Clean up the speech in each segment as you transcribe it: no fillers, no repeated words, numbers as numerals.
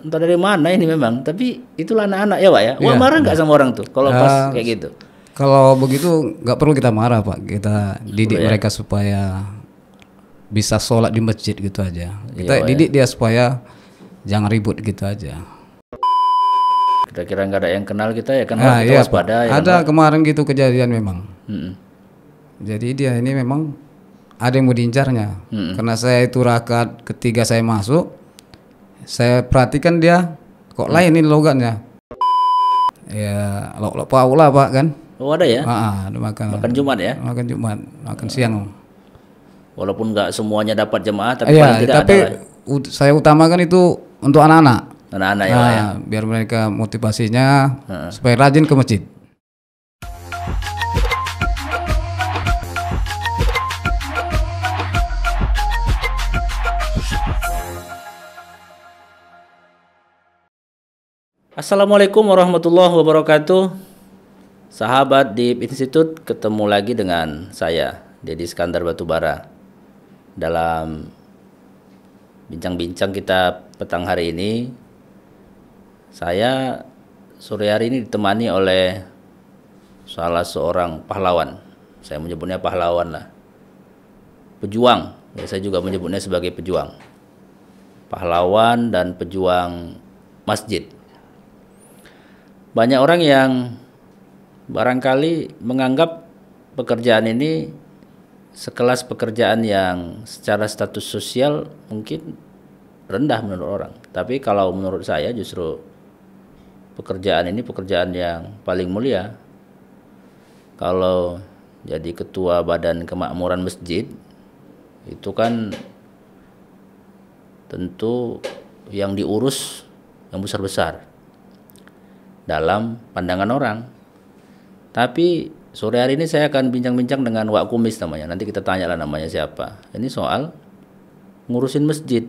entah dari mana ini memang, tapi itulah anak-anak ya Pak ya. Wah Iya. marah nggak sama orang tuh kalau pas kayak gitu? Kalau begitu nggak perlu kita marah Pak, kita didik mereka supaya bisa sholat di masjid gitu aja. Kita didik dia supaya jangan ribut gitu aja. Kira-kira nggak ada yang kenal kita ya kan harus kita waspada ya. Ada kemarin gitu kejadian memang. Mm-mm. Jadi dia ini memang ada yang mau diincarnya. Karena saya itu rakaat ketiga saya masuk, saya perhatikan dia kok lain ini logatnya. Ya lo Paula Pak kan. Oh ada ya? Ada makan Jumat ya? Makan Jumat, makan siang. Walaupun nggak semuanya dapat jemaah, tapi paling tidak tapi ada lah. saya utamakan itu untuk anak-anak. Anak-anak ya Pak ya. Biar mereka motivasinya supaya rajin ke masjid. Assalamualaikum warahmatullahi wabarakatuh. Sahabat Deep Institute, ketemu lagi dengan saya, Deddy Iskandar Batubara. Dalam bincang-bincang kita petang hari ini, saya sore hari ini ditemani oleh salah seorang pahlawan. Saya menyebutnya pahlawan lah. Pejuang, saya juga menyebutnya sebagai pejuang. Pahlawan dan pejuang masjid. Banyak orang yang barangkali menganggap pekerjaan ini sekelas pekerjaan yang secara status sosial mungkin rendah menurut orang. Tapi kalau menurut saya justru pekerjaan ini pekerjaan yang paling mulia. Kalau jadi ketua badan kemakmuran masjid itu kan tentu yang diurus yang besar-besar dalam pandangan orang. Tapi sore hari ini saya akan bincang-bincang dengan Wak Kumis namanya. Nanti kita tanyalah namanya siapa. Ini soal ngurusin masjid.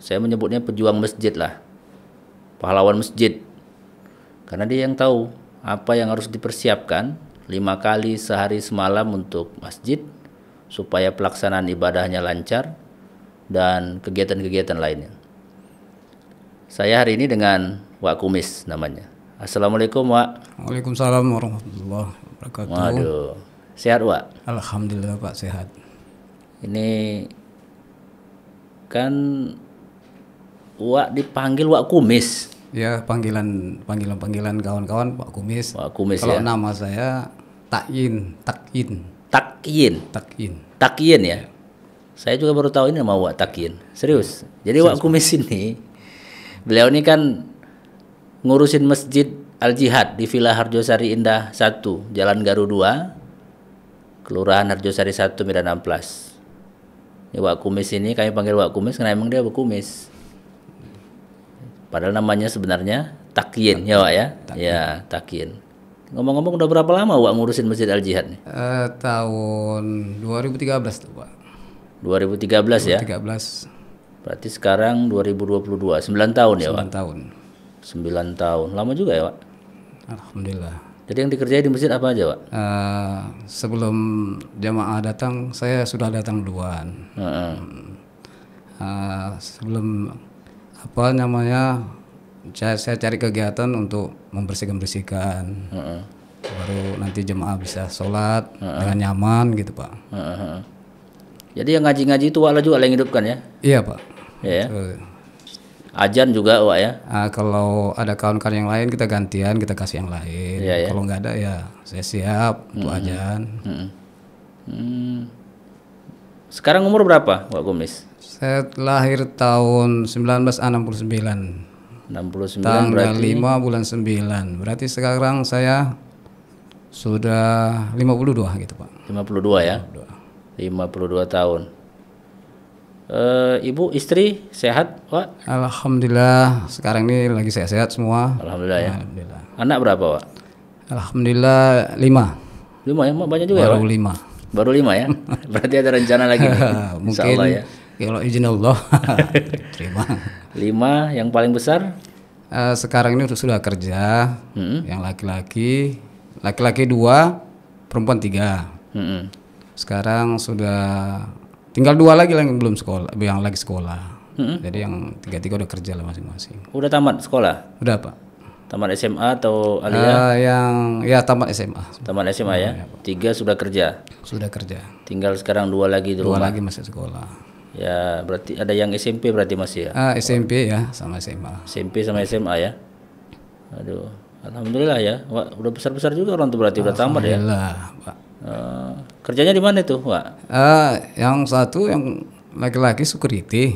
Saya menyebutnya pejuang masjid lah. Pahlawan masjid. Karena dia yang tahu apa yang harus dipersiapkan 5 kali sehari semalam untuk masjid supaya pelaksanaan ibadahnya lancar dan kegiatan-kegiatan lainnya. Saya hari ini dengan Wak Kumis namanya. Assalamualaikum Wak. Waalaikumsalam warahmatullahi wabarakatuh. Waduh, sehat Wak? Alhamdulillah Pak, sehat. Ini kan Wak dipanggil Wak Kumis. Ya, panggilan kawan-kawan Pak Kumis. Wak Kumis. Kalau ya. nama saya Takyin. Takyin ya. Saya juga baru tahu ini nama Wak Takyin. Serius. Jadi Wak Kumis ini, beliau ini kan ngurusin Masjid Al-Jihad di Villa Harjosari Indah 1, Jalan Garu 2, Kelurahan Harjosari 1, Medan Amplas. Ini Wak Kumis ini, kami panggil Wak Kumis karena emang dia berkumis. Padahal namanya sebenarnya Takyin, ya Wak ya? Ya, Takyin. Ngomong-ngomong udah berapa lama Wak ngurusin Masjid Al-Jihad nih? Tahun 2013 tuh Pak. 2013 ya? 2013. Berarti sekarang 2022, 9 tahun ya Wak? 9 tahun. 9 tahun, lama juga ya Wak? Alhamdulillah. Jadi yang dikerjai di masjid apa aja Wak? Sebelum jamaah datang, saya sudah datang duluan. Sebelum saya cari kegiatan untuk membersihkan. Baru nanti jemaah bisa sholat dengan nyaman gitu Pak. Jadi yang ngaji-ngaji itu Wak juga yang hidupkan ya? Iya Pak. Ya. Ajan juga Wak ya? Kalau ada kawan-kawan yang lain kita gantian, kita kasih yang lain. Ya. Kalau nggak ada ya saya siap untuk ajan. Sekarang umur berapa Wak Kumis? Saya lahir tahun 1969. 69 Tanggal berarti 5 bulan 9. Berarti sekarang saya sudah 52 gitu Pak. 52 ya? 52 tahun. Ibu, istri sehat Wak? Alhamdulillah sekarang ini lagi sehat-sehat semua. Alhamdulillah ya. Alhamdulillah. Anak berapa Wak? Alhamdulillah 5. 5 ya? Banyak juga Baru ya 5. Baru 5 ya? Berarti ada rencana lagi nih. Mungkin Insyaallah ya. kalau izin Allah. Terima. 5 yang paling besar? Sekarang ini sudah kerja. Yang laki-laki 2, perempuan 3. Sekarang sudah tinggal 2 lagi yang belum sekolah, yang lagi sekolah. Jadi yang tiga-tiga udah kerja lah masing-masing. Udah tamat sekolah? Udah Pak. Tamat SMA atau Alia? Yang ya tamat SMA. Tamat SMA ya? 3 sudah kerja? Sudah kerja. Tinggal sekarang 2 lagi di 2 rumah? lagi masih sekolah. Ya berarti ada yang SMP berarti masih ya? SMP ya sama SMA. SMP sama SMA ya? Aduh, alhamdulillah ya. Wah, udah besar-besar juga orang tuh berarti udah tamat ya? Alhamdulillah Pak. Kerjanya di mana tuh, Pak? Yang satu yang laki-laki security,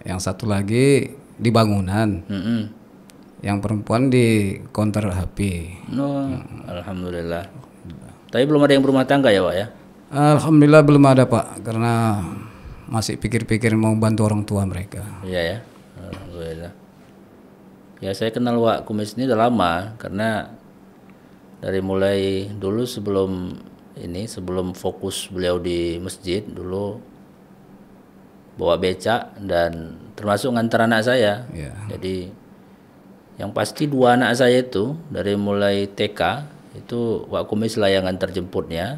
yang satu lagi di bangunan, yang perempuan di counter HP. Alhamdulillah. Tapi belum ada yang berumah tangga ya, Pak ya? Alhamdulillah belum ada Pak, karena masih pikir-pikir mau bantu orang tua mereka. Iya ya, alhamdulillah. Ya saya kenal Wak Kumis ini udah lama, karena dari mulai dulu sebelum fokus beliau di masjid dulu bawa becak dan termasuk ngantar anak saya. Yeah. Jadi yang pasti 2 anak saya itu dari mulai TK itu Wak Kumis lah yang ngantar jemputnya.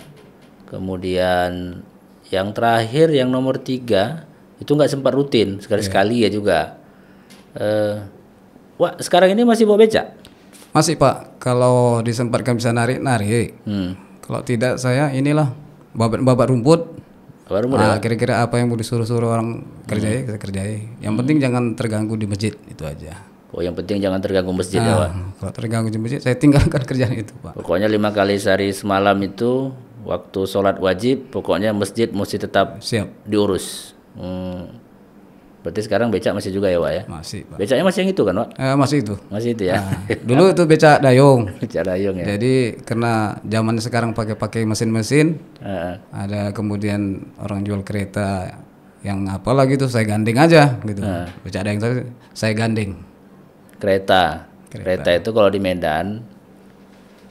Kemudian yang terakhir yang nomor 3 itu nggak sempat rutin, sekali-sekali ya juga. Wak sekarang ini masih bawa becak? Masih Pak, kalau disempatkan bisa narik-narik. Kalau tidak saya inilah babat rumput. Kira-kira apa yang mau disuruh-suruh orang kerjai, kita kerjai. Yang penting jangan terganggu di masjid, itu aja. Oh, yang penting jangan terganggu masjid ya, Pak. Kalau terganggu di masjid, saya tinggalkan kerjaan itu, Pak. Pokoknya 5 kali sehari semalam itu waktu sholat wajib, pokoknya masjid mesti tetap siap diurus. Berarti sekarang becak masih juga ya, Pak ya? Masih, Pak. Becaknya masih yang itu kan, Pak? Masih itu. Masih itu ya. Dulu itu becak dayung. Becak dayung ya. Jadi karena zaman sekarang pakai mesin-mesin, ada kemudian orang jual kereta yang apalah gitu, saya gandeng aja gitu. Becak dayung tadi saya gandeng. Kereta itu kalau di Medan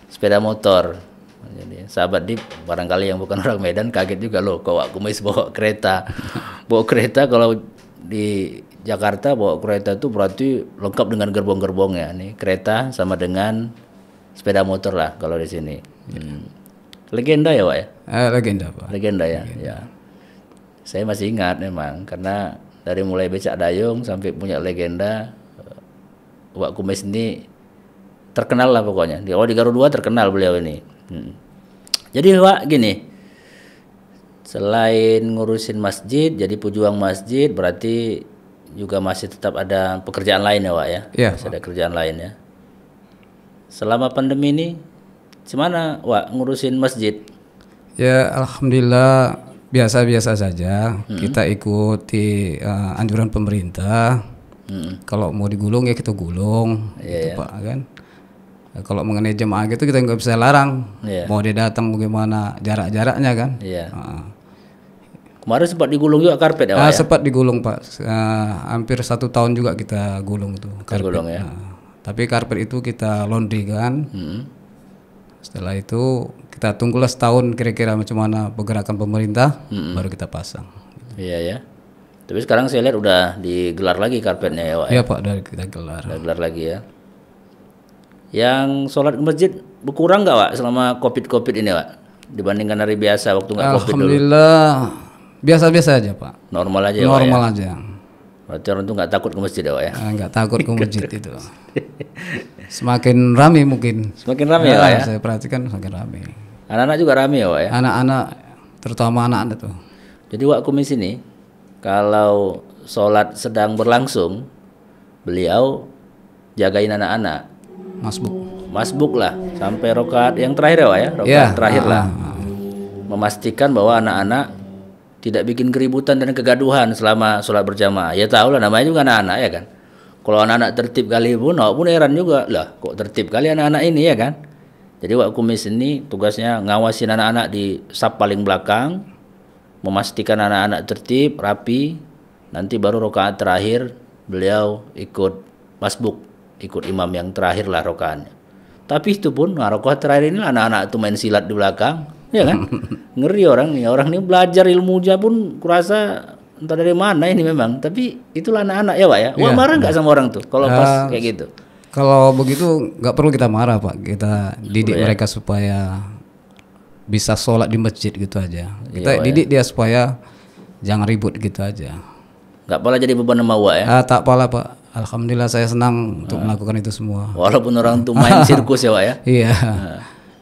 sepeda motor. Jadi sahabat Dip barangkali yang bukan orang Medan kaget juga loh, kok Wak Kumis bawa kereta. Bawa kereta kalau di Jakarta bawa kereta itu berarti lengkap dengan gerbong-gerbongnya. Nih kereta sama dengan sepeda motor lah kalau di sini. Legenda ya, Pak ya? Legenda, Pak. Legenda ya. Ya. Saya masih ingat memang karena dari mulai becak dayung sampai punya legenda, Wak Kumis ini terkenal lah pokoknya. Di Garuda terkenal beliau ini. Jadi Wak gini, selain ngurusin masjid, jadi pejuang masjid, berarti juga masih tetap ada pekerjaan lain ya, Wak ya? Iya. Masih ada kerjaan lain ya. Selama pandemi ini, gimana Wak ngurusin masjid? Ya alhamdulillah biasa-biasa saja. Kita ikuti anjuran pemerintah. Kalau mau digulung ya kita gulung, gitu, Pak kan. Kalau mengenai jemaah gitu kita nggak bisa larang. Mau dia datang bagaimana jarak-jaraknya kan. Kemarin sempat digulung juga karpet ya, Pak? Sempat digulung Pak. Hampir 1 tahun juga kita gulung tuh karpet. Gulung, ya? Tapi karpet itu kita laundry kan. Setelah itu kita tunggulah setahun kira-kira macam mana pergerakan pemerintah, baru kita pasang. Iya ya. Tapi sekarang saya lihat udah digelar lagi karpetnya ya, Pak? Iya Pak, udah kita gelar. Udah gelar lagi ya. Yang sholat ke masjid berkurang nggak, Pak, selama COVID ini, Pak? Dibandingkan hari biasa waktu nggak COVID dulu? Alhamdulillah biasa-biasa aja, Pak. Normal aja ya, Normal Pak, aja. Berarti orang tuh nggak takut ke masjid ya, Pak ya? Nggak takut ke masjid itu. Semakin ramai mungkin. Semakin ramai ya, Pak ya? Saya perhatikan semakin ramai. Anak-anak juga ramai ya, Pak ya? Anak-anak, terutama anak-anak tuh. Jadi Wak Kumis ini, kalau sholat sedang berlangsung, beliau jagain anak-anak. Masbuk lah, sampai rokaat yang terakhir ya, Pak ya? Rokaat terakhir lah. Memastikan bahwa anak-anak tidak bikin keributan dan kegaduhan selama sholat berjamaah. Ya tahu lah namanya juga anak-anak ya kan. Kalau anak-anak tertib kali pun heran juga lah, kok tertib kali anak-anak ini ya kan. Jadi Wak Kumis ini tugasnya ngawasin anak-anak di saf paling belakang, memastikan anak-anak tertib, rapi. Nanti baru rokaat terakhir beliau ikut masbuk, ikut imam yang terakhir lah rokaatnya. Tapi itu pun rokaat terakhir ini anak-anak itu main silat di belakang, ya kan? Ngeri orang nih belajar ilmunya pun kurasa entah dari mana ini memang. Tapi itulah anak-anak ya, Pak ya. Wah, marah nggak sama orang tuh kalau pas kayak gitu? Kalau begitu nggak perlu kita marah, Pak. Kita didik mereka supaya bisa sholat di masjid gitu aja. Kita didik dia supaya jangan ribut gitu aja. Nggak pala jadi beban sama Wak ya? Tak apalah Pak. Alhamdulillah saya senang untuk melakukan itu semua. Walaupun orang tuh main sirkus ya Wak ya? Iya.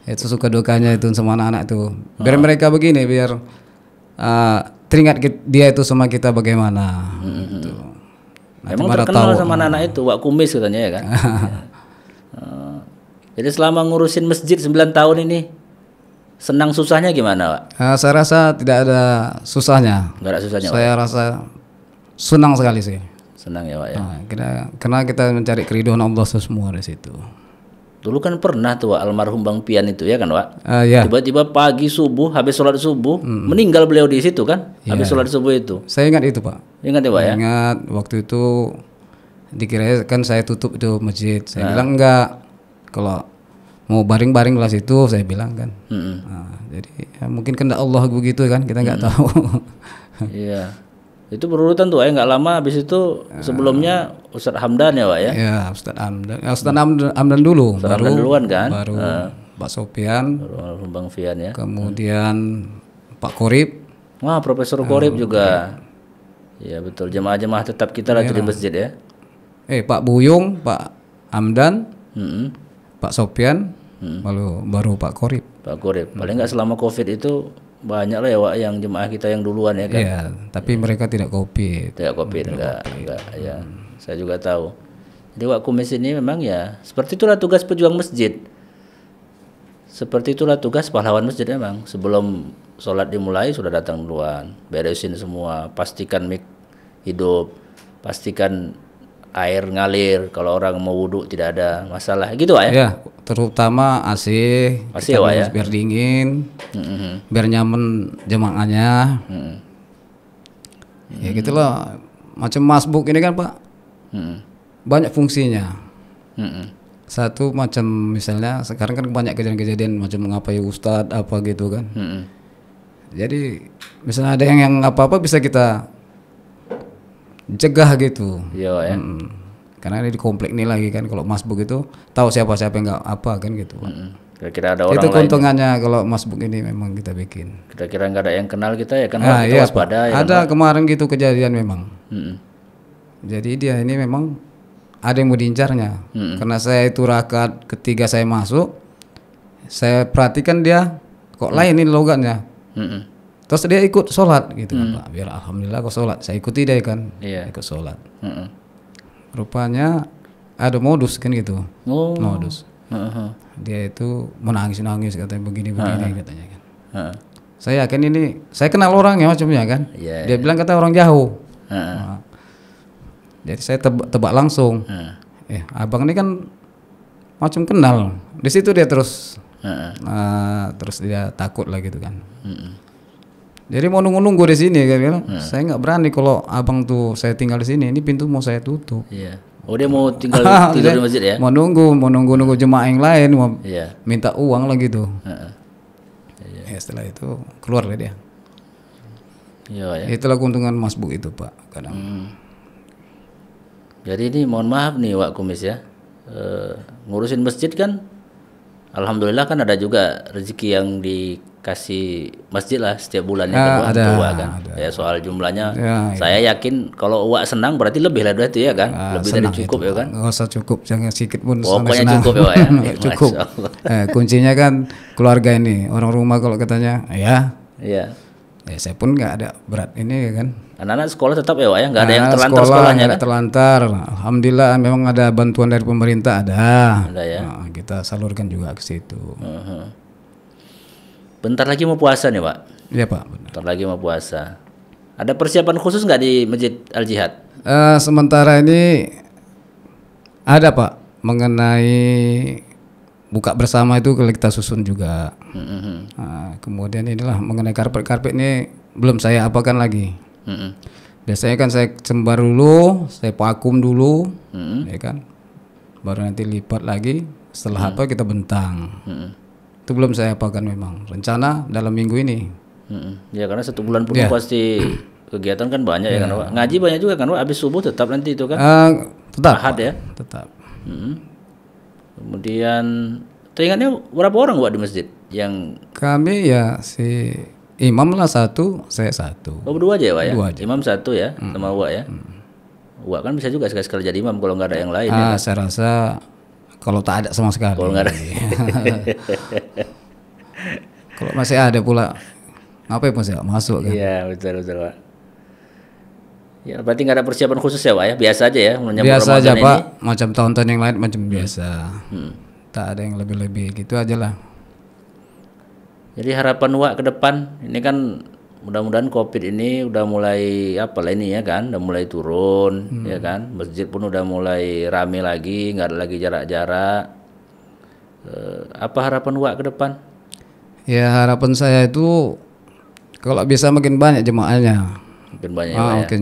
Itu suka dukanya itu sama anak-anak tuh. Biar mereka begini, biar teringat dia itu sama kita bagaimana. Gitu. Emang terkenal sama anak-anak itu, Wak Kumis katanya ya kan? Jadi selama ngurusin masjid 9 tahun ini, senang susahnya gimana Wak? Saya rasa tidak ada susahnya. Nggak ada susahnya Wak? Saya rasa senang sekali sih. Senang ya Wak ya? Karena kita mencari keridhaan Allah semua di situ. Dulu kan pernah tuh Wak, almarhum Bang Pian itu ya kan Wak? Ya. Tiba-tiba pagi subuh, habis sholat subuh, meninggal beliau di situ kan? Habis sholat subuh itu. Saya ingat itu Pak. Ingat ya Wak ya? Ingat waktu itu dikira kan saya tutup itu masjid. Saya bilang enggak, kalau mau baring-baring kelas itu saya bilang kan. Jadi ya mungkin kehendak Allah begitu kan, kita nggak tahu. Iya. Itu berurutan tuh nggak lama habis itu sebelumnya Ustadz Hamdan ya Wak ya? Ya Ustadz Hamdan. Ustadz Hamdan dulu. Ustadz Hamdan duluan kan? Baru Pak Sofian. Baru Bang Fian ya. Kemudian Pak Korib. Wah, Profesor Korib juga. Iya betul, jemaah-jemaah tetap kita lah di masjid ya. Pak Buyung, Pak Hamdan, Pak Sofian, baru Pak Korib. Pak Korib. Paling nggak selama COVID itu banyak lah ya Wak yang jemaah kita yang duluan ya kan. Iya, tapi mereka tidak COVID. Tidak COVID enggak ya. Saya juga tahu. Jadi Wak Kumis ini memang ya seperti itulah tugas pejuang masjid. Seperti itulah tugas pahlawan masjid memang. Sebelum sholat dimulai sudah datang duluan, beresin semua, pastikan mik hidup, pastikan air ngalir, kalau orang mau wudhu tidak ada masalah gitu Wak ya? Ya, terutama AC ya Wak ya? Biar dingin, biar nyaman jemaahnya. Ya gitulah, macam masbuk ini kan Pak, banyak fungsinya. Satu macam misalnya sekarang kan banyak kejadian-kejadian macam ngapai ustadz apa gitu kan. Jadi misalnya ada yang apa-apa bisa kita cegah gitu. Iya ya. Karena ini di komplek ini lagi kan, kalau masbuk itu tahu siapa-siapa yang nggak apa kan gitu. Kira-kira ada orang itu lain. keuntungannya kalau masbuk ini memang kita bikin. Kira-kira nggak ada yang kenal kita ya kan, kita waspada. Ya ada kan, kemarin gitu kejadian memang. Jadi dia ini memang ada yang mau diincarnya. Karena saya itu rakaat ketiga saya masuk, saya perhatikan dia kok lain ini logatnya. Terus dia ikut sholat gitu kan Pak. Biar alhamdulillah kok sholat. Saya ikuti dia kan, ikut sholat. Rupanya ada modus kan gitu. Modus. Dia itu menangis katanya begini katanya kan. Saya yakin ini, saya kenal orangnya macamnya kan. Dia bilang kata orang jauh. Jadi saya tebak langsung. Abang ini kan macam kenal. Di situ dia terus dia takut lah gitu kan. Jadi mau nunggu di sini kan, saya nggak berani kalau abang tuh saya tinggal di sini, ini pintu mau saya tutup. Oh dia mau tinggal tidur di masjid ya? Mau nunggu jemaah yang lain, mau minta uang lah gitu. Ya setelah itu keluar lah dia. Itulah keuntungan masbuk itu Pak kadang. Jadi ini mohon maaf nih Wak Kumis ya, ngurusin masjid kan, alhamdulillah kan ada juga rezeki yang dikasih masjid lah setiap bulannya kan, kan. Ya soal jumlahnya, saya yakin kalau Wak senang berarti lebih lah berarti ya kan, lebih dari cukup ya kan. Nggak usah cukup, jangan sedikit pun. Pokoknya cukup ya Wak ya. Cukup. Kuncinya kan keluarga ini, orang rumah kalau katanya, ya saya pun nggak ada berat ini ya kan. Anak-anak sekolah tetap ya Wak ya, nggak ada yang terlantar sekolahnya kan? Terlantar, alhamdulillah memang ada bantuan dari pemerintah ada ya. Kita salurkan juga ke situ. Bentar lagi mau puasa nih Pak. Iya Pak. Bentar lagi mau puasa. Ada persiapan khusus nggak di Masjid Al Jihad? Sementara ini ada Pak, mengenai buka bersama itu kita susun juga. Kemudian inilah mengenai karpet ini belum saya apakan lagi. Biasanya kan saya cembar dulu, saya vakum dulu, ya kan, baru nanti lipat lagi. Setelah apa kita bentang. Itu belum saya apakan memang. Rencana dalam minggu ini. Ya karena 1 bulan penuh pasti kegiatan kan banyak ya kan Pak. Ngaji banyak juga kan Pak. Habis subuh tetap nanti itu kan. Tetap. Ahad ya. Tetap. Kemudian teringatnya berapa orang Pak di masjid yang kami ya Imam lah satu, saya satu. Oh berdua aja ya Wak ya? Berdua aja. Imam satu ya sama Wak ya? Wak kan bisa juga sekali-sekali jadi imam kalau nggak ada yang lain ya? Saya rasa kalau tak ada sama sekali. Kalau nggak ada. Kalau masih ada pula, ngapain masih masuk kan? Iya betul Wak. Ya berarti nggak ada persiapan khusus ya Wak ya? Biasa aja ya menyambut Biasa Ramadan aja ini? Pak, macam tahun-tahun yang lain macam biasa. Tak ada yang lebih-lebih gitu aja lah. Jadi harapan Wak ke depan, ini kan mudah-mudahan COVID ini udah mulai apalah ini ya kan, udah mulai turun ya kan, masjid pun udah mulai rame lagi, nggak ada lagi jarak-jarak. Apa harapan Wak ke depan? Ya harapan saya itu kalau bisa makin banyak jemaahnya. Mungkin banyak ya, Wak ya? Makin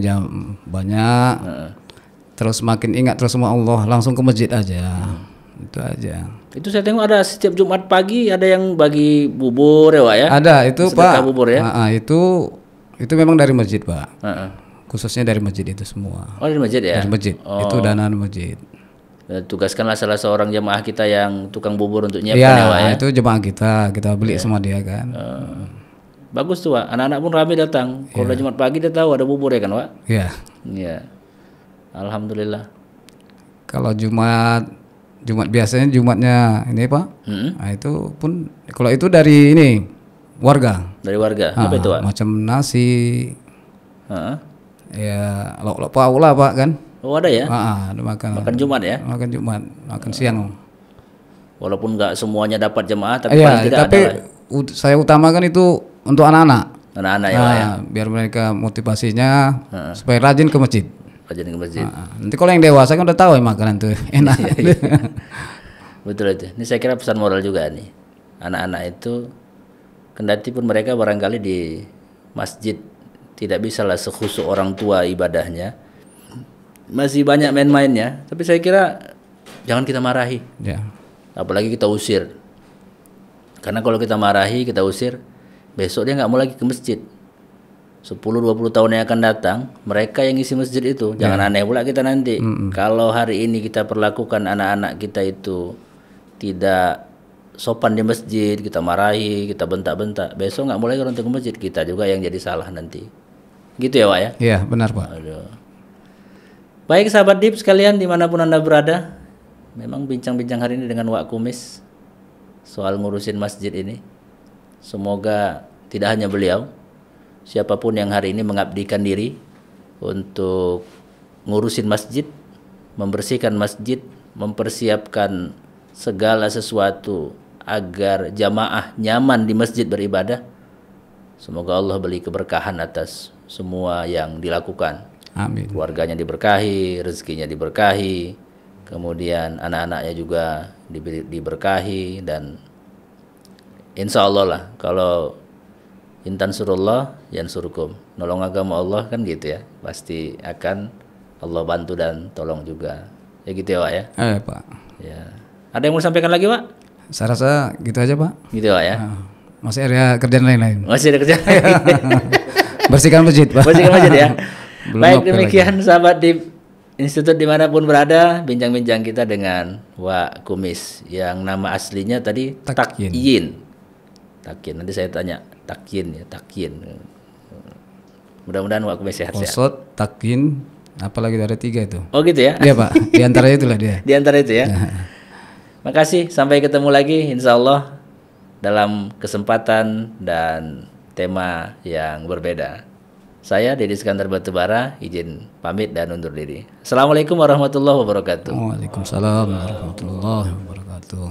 banyak. Terus makin ingat terus sama Allah, langsung ke masjid aja. Itu aja. Itu saya tengok ada setiap Jumat pagi ada yang bagi bubur ya Wak ya? Ada itu Sedekah Pak. bubur ya? Itu memang dari masjid Pak. Heeh. Khususnya dari masjid itu semua. Oh dari masjid ya? Dari masjid. Itu dana masjid. Tugaskanlah salah seorang jamaah kita yang tukang bubur untuk nyiapkan Ya, ya Wak ya? itu jemaah kita beli sama dia kan. Bagus tuh Wak, anak-anak pun rame datang. Kalau udah Jumat pagi dia tahu ada bubur ya kan Wak? Ya. Iya. Alhamdulillah. Kalau Jumat biasanya Jumatnya ini Pak. Nah, itu pun kalau itu dari ini warga. Dari warga. Apa itu Wak? Macam nasi. Heeh. Ya, lauk pauk lah Pak kan. Oh ada ya? Ada makan. Makan Jumat ya? Makan Jumat, makan siang. Walaupun nggak semuanya dapat jemaah, tapi Iya, paling tidak tapi ada lah. saya utamakan itu untuk anak-anak. Anak-anak ya Wak ya? Biar mereka motivasinya supaya rajin ke masjid. Rajin ke masjid. Nanti kalau yang dewasa kan udah tahu ya makanan tuh enak. Betul itu. Ini saya kira pesan moral juga nih. Anak-anak itu kendati pun mereka barangkali di masjid tidak bisalah sekhusyuk orang tua ibadahnya. Masih banyak main-mainnya, tapi saya kira jangan kita marahi. Ya. Apalagi kita usir. Karena kalau kita marahi, kita usir, besok dia nggak mau lagi ke masjid. 10-20 tahun yang akan datang, mereka yang isi masjid itu. Jangan aneh pula kita nanti. Kalau hari ini kita perlakukan anak-anak kita itu tidak sopan di masjid, kita marahi, kita bentak-bentak, besok nggak mulai orang ke masjid, kita juga yang jadi salah nanti. Gitu ya Wak ya? Iya benar Pak. Aduh. Baik sahabat Deep sekalian dimanapun Anda berada, memang bincang-bincang hari ini dengan Wak Kumis soal ngurusin masjid ini. Semoga tidak hanya beliau, siapapun yang hari ini mengabdikan diri untuk ngurusin masjid, membersihkan masjid, mempersiapkan segala sesuatu agar jamaah nyaman di masjid beribadah. Semoga Allah beri keberkahan atas semua yang dilakukan. Amin. Keluarganya diberkahi, rezekinya diberkahi, kemudian anak-anaknya juga diberkahi, dan insya Allah lah kalau intan surullah yansurkum, nolong agama Allah kan gitu ya, pasti akan Allah bantu dan tolong juga ya gitu ya Wak ya. Pak. Ya. Ada yang mau sampaikan lagi Pak? Saya rasa gitu aja Pak. Gitu Wak ya. Masih ada kerjaan lain-lain. Masih ada kerjaan. Bersihkan masjid Pak. Bersihkan masjid ya. Belum Baik ngapel demikian sahabat di institut dimanapun berada, bincang-bincang kita dengan Wak Kumis yang nama aslinya tadi Takyin. Takyin. Nanti saya tanya Takyin ya, Takyin. Mudah-mudahan Wak Kumis sehat-sehat. Kosot, takin, apalagi ada 3 itu. Oh gitu ya? Iya Pak, di antara itulah dia. Di antara itu ya. Makasih, sampai ketemu lagi insya Allah dalam kesempatan dan tema yang berbeda. Saya Deddy Iskandar Batubara, izin pamit dan undur diri. Assalamualaikum warahmatullahi wabarakatuh. Waalaikumsalam warahmatullahi wabarakatuh.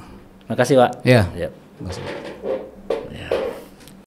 Makasih Pak. Ya. Yap. Terima kasih.